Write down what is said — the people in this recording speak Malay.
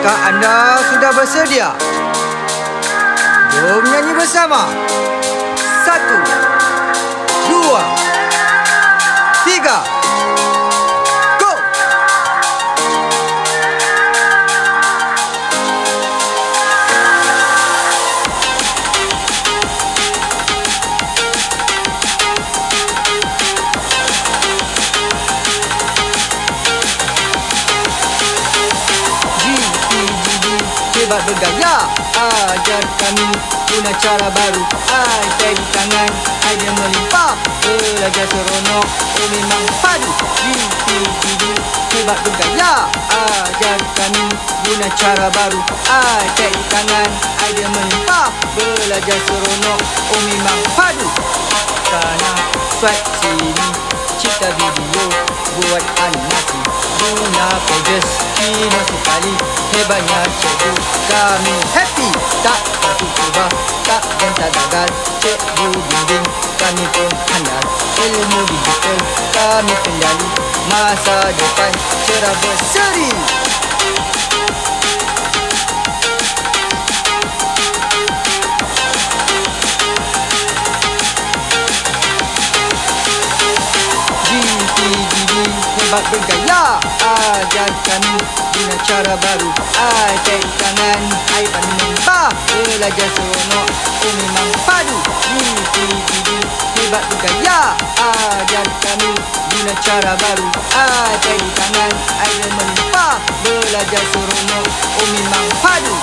Adakah anda sudah bersedia? Jom nyanyi bersama. 1, 2, 3, go! Hebat bergaya, ajar kami guna cara baru. Ai di tangan, idea melimpah, belajar seronok, oh memang padu. GTTV hebat bergaya, ajar kami guna cara baru. Ai di tangan, idea melimpah, belajar seronok, oh memang padu. Kanan, swipe sini, cipta video, buat animasi, guna pages, kini sekali. Hebatnya cikgu, kami happy. Tak patut cuba, tak gentar gagal. Cikgu bimbing, kami pun handal. Ilmu digital, kami kendali. Masa depan cerah berseri. GTTV hebat bergaya, ajar kami guna cara baru. Ai di tangan, ai pandai melimpah, belajar seronok, oh memang padu. GTTV hebat bergaya, ajar kami guna cara baru. Ai di tangan, ai melimpah, belajar seronok, oh memang padu.